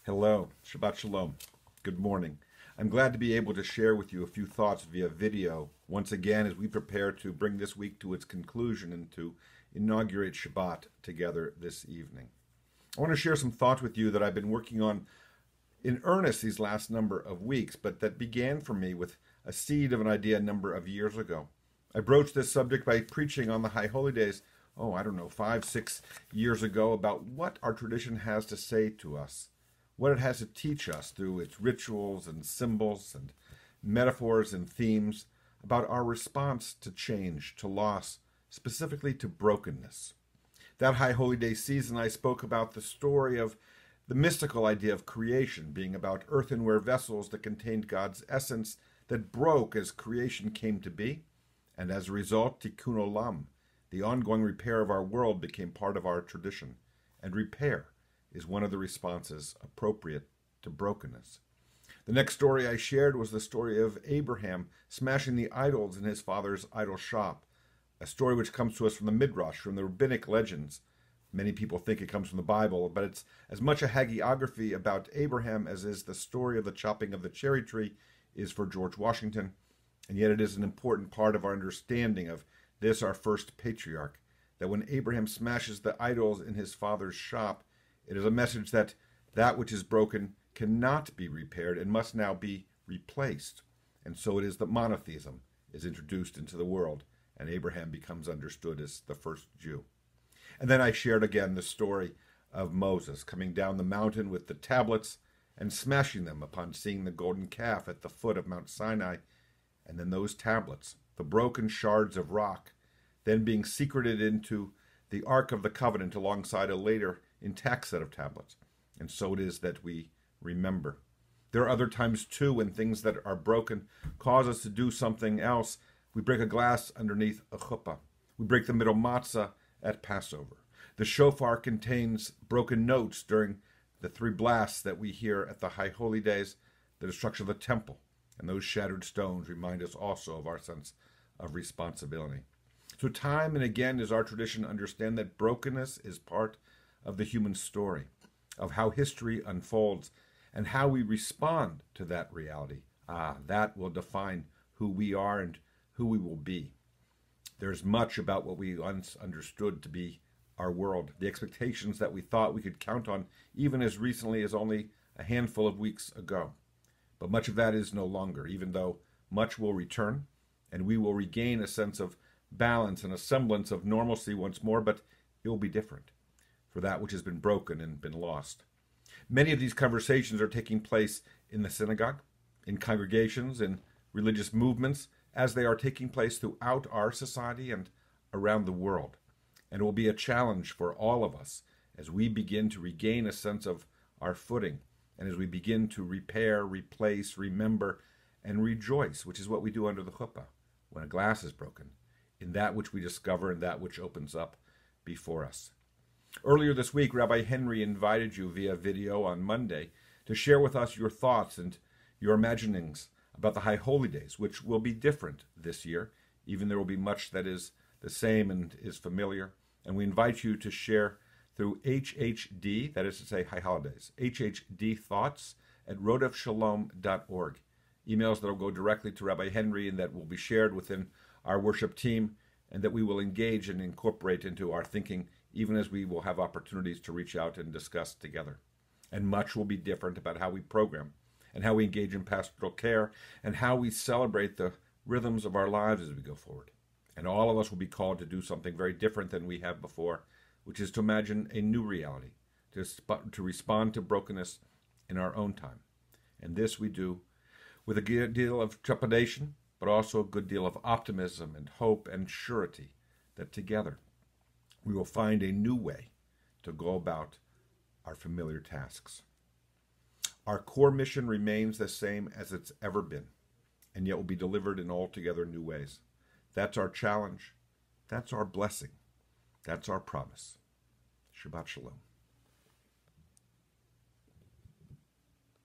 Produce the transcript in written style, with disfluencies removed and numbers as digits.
Hello, Shabbat Shalom. Good morning. I'm glad to be able to share with you a few thoughts via video once again as we prepare to bring this week to its conclusion and to inaugurate Shabbat together this evening. I want to share some thoughts with you that I've been working on in earnest these last number of weeks, but that began for me with a seed of an idea a number of years ago. I broached this subject by preaching on the High Holy Days, 5, 6 years ago about what our tradition has to say to us, what it has to teach us through its rituals and symbols and metaphors and themes about our response to change, to loss, specifically to brokenness. That High Holy Day season, I spoke about the story of the mystical idea of creation being about earthenware vessels that contained God's essence that broke as creation came to be, and as a result, tikkun olam, the ongoing repair of our world, became part of our tradition, and repair is one of the responses appropriate to brokenness. The next story I shared was the story of Abraham smashing the idols in his father's idol shop, a story which comes to us from the Midrash, from the rabbinic legends. Many people think it comes from the Bible, but it's as much a hagiography about Abraham as is the story of the chopping of the cherry tree is for George Washington, and yet it is an important part of our understanding of this, our first patriarch, that when Abraham smashes the idols in his father's shop, it is a message that that which is broken cannot be repaired and must now be replaced. And so it is that monotheism is introduced into the world, and Abraham becomes understood as the first Jew. And then I shared again the story of Moses coming down the mountain with the tablets and smashing them upon seeing the golden calf at the foot of Mount Sinai, and then those tablets, the broken shards of rock, then being secreted into the Ark of the Covenant alongside a later intact set of tablets. And so it is that we remember. There are other times too when things that are broken cause us to do something else. We break a glass underneath a chuppah. We break the middle matzah at Passover. The shofar contains broken notes during the 3 blasts that we hear at the High Holy Days, the destruction of the temple, and those shattered stones remind us also of our sense of responsibility. So time and again does our tradition understand that brokenness is part of the human story, of how history unfolds, and how we respond to that reality. That will define who we are and who we will be. There's much about what we once understood to be our world, the expectations that we thought we could count on even as recently as only a handful of weeks ago. But much of that is no longer, even though much will return, and we will regain a sense of balance and a semblance of normalcy once more, but it will be different for that which has been broken and been lost. Many of these conversations are taking place in the synagogue, in congregations, in religious movements, as they are taking place throughout our society and around the world. And it will be a challenge for all of us as we begin to regain a sense of our footing, and as we begin to repair, replace, remember, and rejoice, which is what we do under the chuppah, when a glass is broken, in that which we discover and that which opens up before us. Earlier this week, Rabbi Henry invited you via video on Monday to share with us your thoughts and your imaginings about the High Holy Days, which will be different this year, even there will be much that is the same and is familiar. And we invite you to share through HHD, that is to say High Holidays, HHD thoughts at rodefshalom.org. Emails that will go directly to Rabbi Henry and that will be shared within our worship team and that we will engage and incorporate into our thinking even as we will have opportunities to reach out and discuss together. And much will be different about how we program and how we engage in pastoral care and how we celebrate the rhythms of our lives as we go forward. And all of us will be called to do something very different than we have before, which is to imagine a new reality, to respond to brokenness in our own time. And this we do with a good deal of trepidation, but also a good deal of optimism and hope and surety that together we will find a new way to go about our familiar tasks. Our core mission remains the same as it's ever been, and yet will be delivered in altogether new ways. That's our challenge. That's our blessing. That's our promise. Shabbat Shalom.